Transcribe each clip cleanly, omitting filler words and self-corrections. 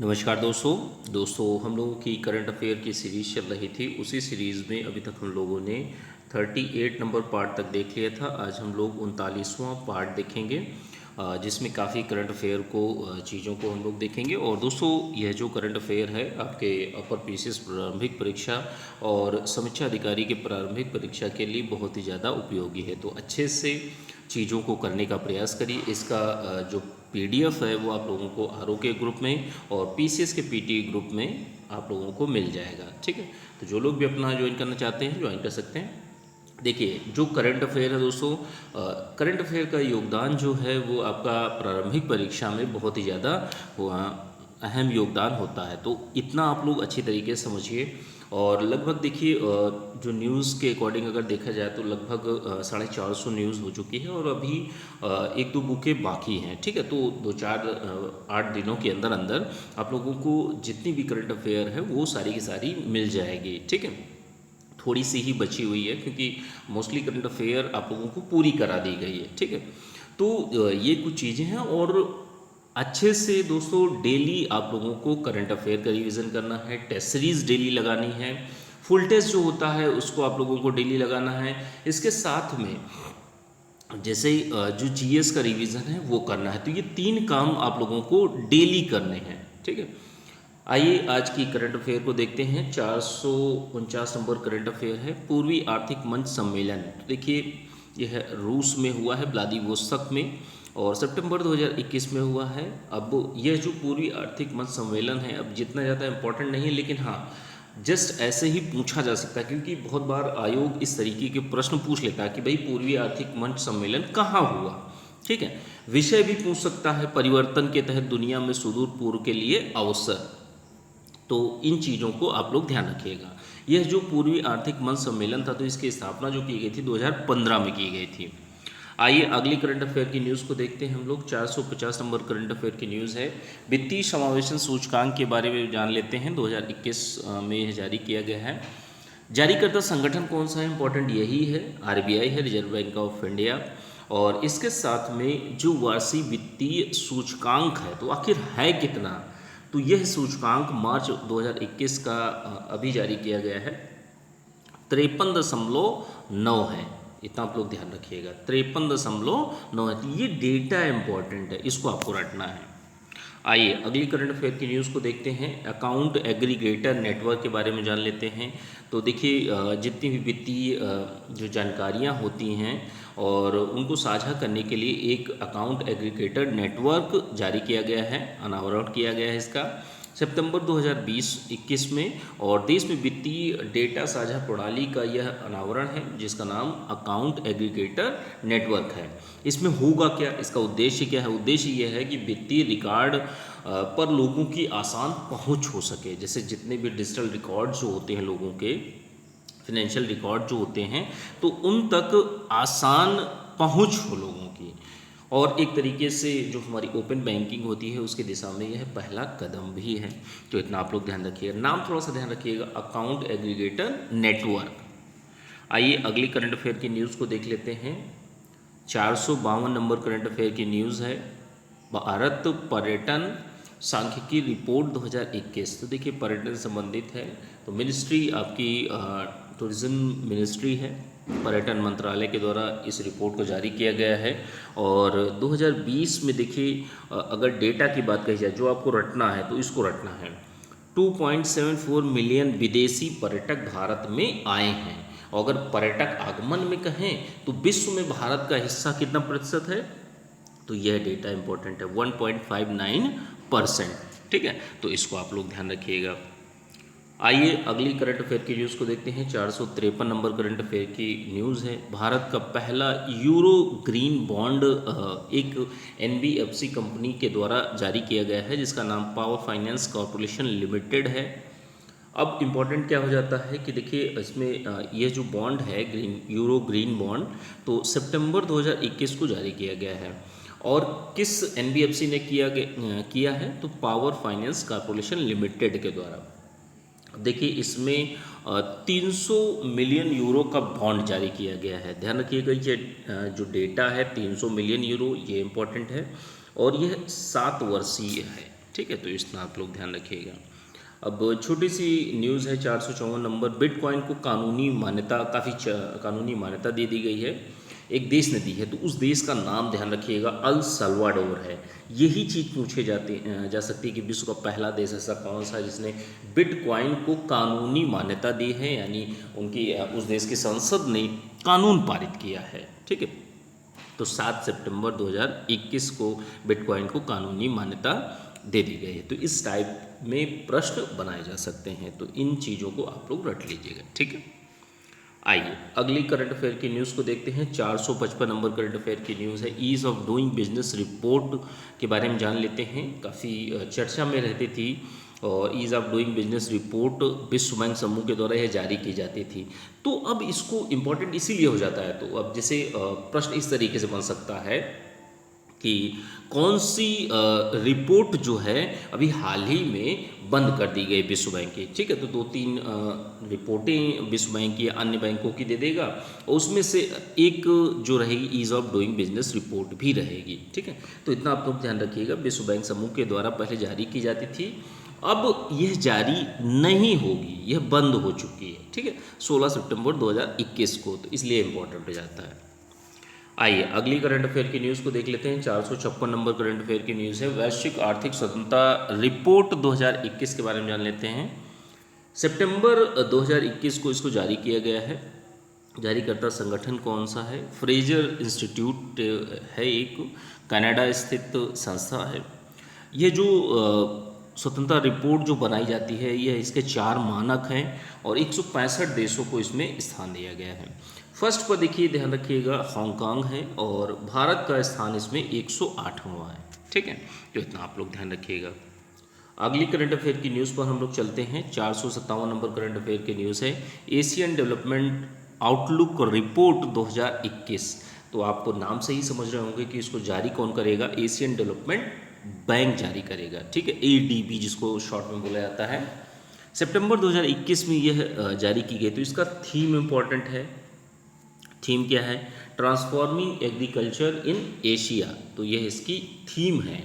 नमस्कार दोस्तों हम लोगों की करंट अफेयर की सीरीज़ चल रही थी। उसी सीरीज़ में अभी तक हम लोगों ने 38 नंबर पार्ट तक देख लिया था। आज हम लोग 39वां पार्ट देखेंगे, जिसमें काफ़ी करंट अफेयर को चीज़ों को हम लोग देखेंगे। और दोस्तों, यह जो करंट अफेयर है आपके अपर पीसीएस प्रारंभिक परीक्षा और समीक्षा अधिकारी के प्रारंभिक परीक्षा के लिए बहुत ही ज़्यादा उपयोगी है। तो अच्छे से चीज़ों को करने का प्रयास करिए। इसका जो पीडीएफ है वो आप लोगों को आरओ के ग्रुप में और पीसीएस के पीटी ग्रुप में आप लोगों को मिल जाएगा। ठीक है, तो जो लोग भी अपना ज्वाइन करना चाहते हैं ज्वाइन कर सकते हैं। देखिए, जो करंट अफेयर है दोस्तों, करंट अफेयर का योगदान जो है वो आपका प्रारंभिक परीक्षा में बहुत ही ज़्यादा अहम योगदान होता है। तो इतना आप लोग अच्छी तरीके से समझिए। और लगभग देखिए, जो न्यूज़ के अकॉर्डिंग अगर देखा जाए तो लगभग 450 न्यूज़ हो चुकी है और अभी एक दो बुकें बाकी हैं। ठीक है, तो 8 दिनों के अंदर अंदर आप लोगों को जितनी भी करंट अफेयर है वो सारी की सारी मिल जाएगी। ठीक है, थोड़ी सी ही बची हुई है क्योंकि मोस्टली करंट अफेयर आप लोगों को पूरी करा दी गई है। ठीक है, तो ये कुछ चीज़ें हैं। और अच्छे से दोस्तों डेली आप लोगों को करंट अफेयर का रिवीजन करना है, टेस्ट सीरीज डेली लगानी है, फुल टेस्ट जो होता है उसको आप लोगों को डेली लगाना है। इसके साथ में जैसे जो जीएस का रिवीजन है वो करना है। तो ये 3 काम आप लोगों को डेली करने हैं। ठीक है, आइए आज की करंट अफेयर को देखते हैं। 449 नंबर करंट अफेयर है, पूर्वी आर्थिक मंच सम्मेलन। तो देखिए, यह रूस में हुआ है, व्लादिवोस्तोक में, और सितंबर 2021 में हुआ है। अब यह जो पूर्वी आर्थिक मंच सम्मेलन है, अब जितना ज़्यादा इम्पोर्टेंट नहीं है, लेकिन हाँ जस्ट ऐसे ही पूछा जा सकता है क्योंकि बहुत बार आयोग इस तरीके के प्रश्न पूछ लेता है कि भाई पूर्वी आर्थिक मंच सम्मेलन कहाँ हुआ। ठीक है, विषय भी पूछ सकता है, परिवर्तन के तहत दुनिया में सुदूर पूर्व के लिए अवसर। तो इन चीज़ों को आप लोग ध्यान रखिएगा। यह जो पूर्वी आर्थिक मंच सम्मेलन था, तो इसकी स्थापना जो की गई थी 2015 में की गई थी। आइए अगली करंट अफेयर की न्यूज़ को देखते हैं हम लोग। 450 नंबर करंट अफेयर की न्यूज़ है, वित्तीय समावेशन सूचकांक के बारे में जान लेते हैं। 2021 में यह जारी किया गया है। जारीकर्ता संगठन कौन सा है, इंपॉर्टेंट यही है, आरबीआई है, रिजर्व बैंक ऑफ इंडिया। और इसके साथ में जो वार्षिक वित्तीय सूचकांक है तो आखिर है कितना, तो यह सूचकांक मार्च 2021 का अभी जारी किया गया है, 53.9 है। इतना आप लोग ध्यान रखिएगा, 53.9 है। तो ये डेटा इंपॉर्टेंट है, इसको आपको रटना है। आइए अगली करंट अफेयर की न्यूज़ को देखते हैं। अकाउंट एग्रीगेटर नेटवर्क के बारे में जान लेते हैं। तो देखिए, जितनी भी वित्तीय जो जानकारियां होती हैं और उनको साझा करने के लिए एक अकाउंट एग्रीगेटर नेटवर्क जारी किया गया है, अनावरण किया गया है इसका सितंबर 2020-21 में। और देश में वित्तीय डेटा साझा प्रणाली का यह अनावरण है जिसका नाम अकाउंट एग्रीगेटर नेटवर्क है। इसमें होगा क्या, इसका उद्देश्य क्या है? उद्देश्य यह है कि वित्तीय रिकॉर्ड पर लोगों की आसान पहुंच हो सके। जैसे जितने भी डिजिटल रिकॉर्ड जो होते हैं लोगों के, फाइनेंशियल रिकॉर्ड जो होते हैं, तो उन तक आसान पहुंच हो लोगों की। और एक तरीके से जो हमारी ओपन बैंकिंग होती है उसकी दिशा में यह पहला कदम भी है। तो इतना आप लोग ध्यान रखिएगा, नाम थोड़ा सा ध्यान रखिएगा, अकाउंट एग्रीगेटर नेटवर्क। आइए अगली करंट अफेयर की न्यूज़ को देख लेते हैं। 452 नंबर करंट अफेयर की न्यूज़ है, भारत पर्यटन सांख्यिकी रिपोर्ट 2021। तो देखिए, पर्यटन संबंधित है, तो मिनिस्ट्री आपकी टूरिज्म मिनिस्ट्री है, पर्यटन मंत्रालय के द्वारा इस रिपोर्ट को जारी किया गया है। और 2020 में देखिए, अगर डेटा की बात कही जाए जो आपको रटना है तो इसको रटना है, 2.74 मिलियन विदेशी पर्यटक भारत में आए हैं। और अगर पर्यटक आगमन में कहें तो विश्व में भारत का हिस्सा कितना प्रतिशत है, तो यह डेटा इंपॉर्टेंट है, 1.59%। ठीक है, तो इसको आप लोग ध्यान रखिएगा। आइए अगली करंट अफेयर की न्यूज़ को देखते हैं। 453 नंबर करंट अफेयर की न्यूज़ है, भारत का पहला यूरो ग्रीन बॉन्ड एक एनबीएफसी कंपनी के द्वारा जारी किया गया है जिसका नाम पावर फाइनेंस कॉरपोरेशन लिमिटेड है। अब इम्पॉर्टेंट क्या हो जाता है कि देखिए, इसमें यह जो बॉन्ड है यूरो ग्रीन बॉन्ड, तो सितंबर 2021 को जारी किया गया है। और किस एनबीएफसी ने किया है, तो पावर फाइनेंस कॉरपोरेशन लिमिटेड के द्वारा। देखिए, इसमें 300 मिलियन यूरो का बॉन्ड जारी किया गया है। ध्यान रखिएगा, ये जो डेटा है 300 मिलियन यूरो, ये इम्पोर्टेंट है और यह 7 वर्षीय है। ठीक है, तो इतना आप लोग ध्यान रखिएगा। अब छोटी सी न्यूज़ है 454 नंबर, बिटकॉइन को कानूनी मान्यता, कानूनी मान्यता दे दी गई है, एक देश ने दी है, तो उस देश का नाम ध्यान रखिएगा, अल सल्वाडोर है। यही चीज़ पूछे जा सकती है कि विश्व का पहला देश ऐसा कौन सा है जिसने बिटकॉइन को कानूनी मान्यता दी है, यानी उनकी उस देश की संसद ने कानून पारित किया है। ठीक है, तो 7 सितंबर 2021 को बिटकॉइन को कानूनी मान्यता दे दी गई है। तो इस टाइप में प्रश्न बनाए जा सकते हैं, तो इन चीज़ों को आप लोग रट लीजिएगा। ठीक है, आइए अगली करंट अफेयर की न्यूज़ को देखते हैं। 455 नंबर करंट अफेयर की न्यूज़ है, ease of doing business report के बारे में जान लेते हैं। काफ़ी चर्चा में रहती थी, और ease of doing business report विश्व बैंक समूह के द्वारा यह जारी की जाती थी। तो अब इसको इम्पोर्टेंट इसीलिए हो जाता है, तो अब जैसे प्रश्न इस तरीके से बन सकता है कि कौन सी रिपोर्ट जो है अभी हाल ही में बंद कर दी गई विश्व बैंक की। ठीक है, तो 2-3 रिपोर्टें विश्व बैंक की अन्य बैंकों की दे देगा, और उसमें से एक जो रहेगी ease of doing business report भी रहेगी। ठीक है, तो इतना आप लोग ध्यान रखिएगा, विश्व बैंक समूह के द्वारा पहले जारी की जाती थी, अब यह जारी नहीं होगी, यह बंद हो चुकी है। ठीक है, 16 सितंबर 2021 को, तो इसलिए इम्पोर्टेंट हो जाता है। आइए अगली करंट अफेयर की न्यूज़ को देख लेते हैं। 456 नंबर करंट अफेयर की न्यूज़ है, वैश्विक आर्थिक स्वतंत्रता रिपोर्ट 2021 के बारे में जान लेते हैं। सितंबर 2021 को इसको जारी किया गया है। जारीकर्ता संगठन कौन सा है? फ्रेजर इंस्टीट्यूट है, एक कनाडा स्थित संस्था है। ये जो स्वतंत्रता रिपोर्ट जो बनाई जाती है, यह इसके 4 मानक हैं और 165 देशों को इसमें स्थान दिया गया है। फर्स्ट पर देखिए, ध्यान रखिएगा, हांगकांग है, और भारत का स्थान इसमें 108वां है। ठीक है, तो इतना आप लोग ध्यान रखिएगा। अगली करंट अफेयर की न्यूज़ पर हम लोग चलते हैं। 457 नंबर करंट अफेयर की न्यूज़ है, एशियन डेवलपमेंट आउटलुक रिपोर्ट 2021। तो आपको नाम से ही समझ रहे होंगे कि इसको जारी कौन करेगा? एशियन डेवलपमेंट बैंक जारी करेगा। ठीक है, ADB जिसको शॉर्ट में बोला जाता है। सितंबर 2021 में यह जारी की गई। तो इसका थीम इम्पॉर्टेंट है। थीम क्या है? ट्रांसफॉर्मिंग एग्रीकल्चर इन एशिया, तो यह इसकी थीम है।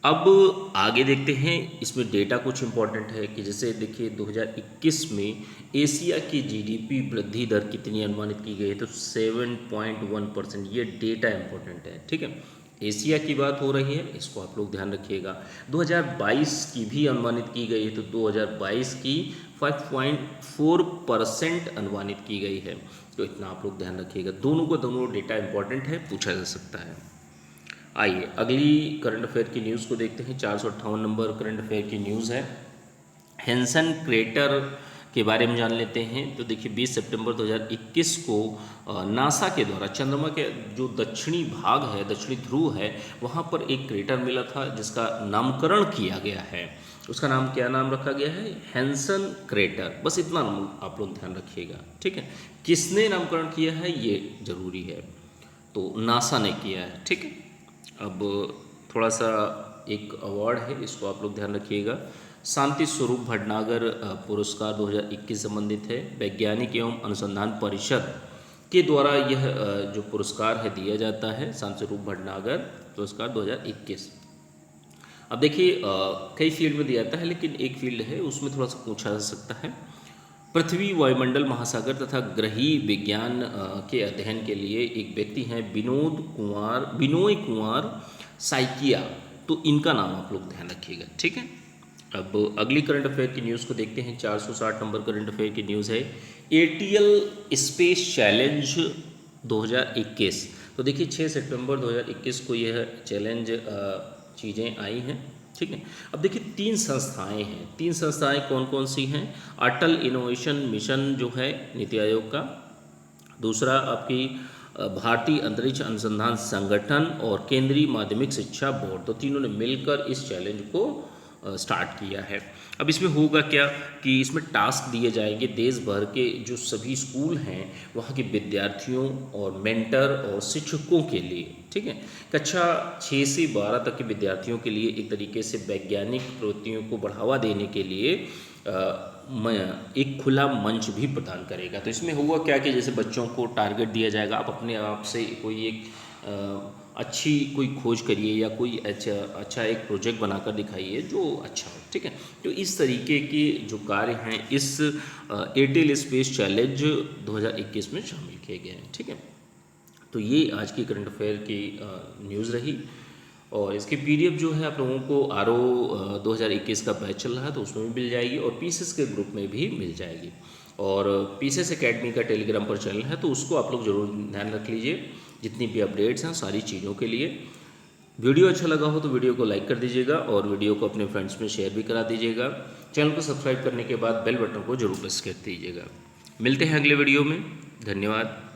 अब आगे देखते हैं, इसमें डेटा कुछ इम्पॉर्टेंट है कि जैसे देखिए 2021 में एशिया की GDP वृद्धि दर कितनी अनुमानित की गई है? तो 7.1%, ये डेटा इम्पॉर्टेंट है। ठीक है, एशिया की बात हो रही है, इसको आप लोग ध्यान रखिएगा। 2022 की भी अनुमानित की गई है, तो 2022 की 5.4% अनुमानित की गई है। तो इतना आप लोग ध्यान रखिएगा, दोनों को दोनों डेटा इंपॉर्टेंट है, पूछा जा सकता है। आइए अगली करंट अफेयर की न्यूज़ को देखते हैं। 458 नंबर करंट अफेयर की न्यूज़ है, हेंसन क्रेटर के बारे में जान लेते हैं। तो देखिए 20 सितंबर 2021 को नासा के द्वारा चंद्रमा के जो दक्षिणी भाग है, दक्षिणी ध्रुव है, वहाँ पर एक क्रेटर मिला था जिसका नामकरण किया गया है। उसका नाम क्या नाम रखा गया है? Henson crater. बस इतना आप लोग ध्यान रखिएगा। ठीक है, किसने नामकरण किया है ये जरूरी है, तो नासा ने किया है। ठीक है, अब थोड़ा सा एक अवार्ड है, इसको आप लोग ध्यान रखिएगा। शांति स्वरूप भटनागर पुरस्कार 2021 संबंधित है। वैज्ञानिक एवं अनुसंधान परिषद के द्वारा यह जो पुरस्कार है दिया जाता है, शांति स्वरूप भटनागर पुरस्कार 2021। अब देखिए कई फील्ड में दिया जाता है, लेकिन एक फील्ड है उसमें थोड़ा सा पूछा जा सकता है। पृथ्वी, वायुमंडल, महासागर तथा ग्रही विज्ञान के अध्ययन के लिए एक व्यक्ति हैं बिनोय कुमार साइकिया, तो इनका नाम आप लोग ध्यान रखिएगा। ठीक है, अब अगली करंट अफेयर की न्यूज़ को देखते हैं। 460 नंबर करंट अफेयर की न्यूज़ है, ATL स्पेस चैलेंज 2021। तो देखिए 6 सितंबर 2021 को यह चैलेंज चीज़ें आई हैं। ठीक है, अब देखिए 3 संस्थाएं हैं। 3 संस्थाएं कौन कौन सी हैं? अटल इनोवेशन मिशन जो है नीति आयोग का, दूसरा आपकी भारतीय अंतरिक्ष अनुसंधान संगठन, और केंद्रीय माध्यमिक शिक्षा बोर्ड, तो तीनों ने मिलकर इस चैलेंज को स्टार्ट किया है। अब इसमें होगा क्या कि इसमें टास्क दिए जाएंगे देश भर के जो सभी स्कूल हैं वहाँ के विद्यार्थियों और मेंटर और शिक्षकों के लिए। ठीक है, कक्षा 6 से 12 तक के विद्यार्थियों के लिए एक तरीके से वैज्ञानिक प्रवृत्तियों को बढ़ावा देने के लिए एक खुला मंच भी प्रदान करेगा। तो इसमें हुआ क्या कि जैसे बच्चों को टारगेट दिया जाएगा, आप अपने आप से कोई एक अच्छी कोई खोज करिए या कोई अच्छा एक प्रोजेक्ट बनाकर दिखाइए जो अच्छा हो, ठीक है। तो इस तरीके के जो कार्य हैं इस एयरटेल स्पेस चैलेंज 2021 में शामिल किए गए हैं, ठीक है। तो ये आज की करंट अफेयर की न्यूज़ रही, और इसकी पीडीएफ जो है आप लोगों को आर ओ 2021 का बैच चल रहा है तो उसमें भी मिल जाएगी, और पीसेस के ग्रुप में भी मिल जाएगी, और पीसेस एकेडमी का टेलीग्राम पर चैनल है तो उसको आप लोग ज़रूर ध्यान रख लीजिए, जितनी भी अपडेट्स हैं सारी चीज़ों के लिए। वीडियो अच्छा लगा हो तो वीडियो को लाइक कर दीजिएगा, और वीडियो को अपने फ्रेंड्स में शेयर भी करा दीजिएगा। चैनल को सब्सक्राइब करने के बाद बेल बटन को जरूर प्रेस कर दीजिएगा। मिलते हैं अगले वीडियो में, धन्यवाद।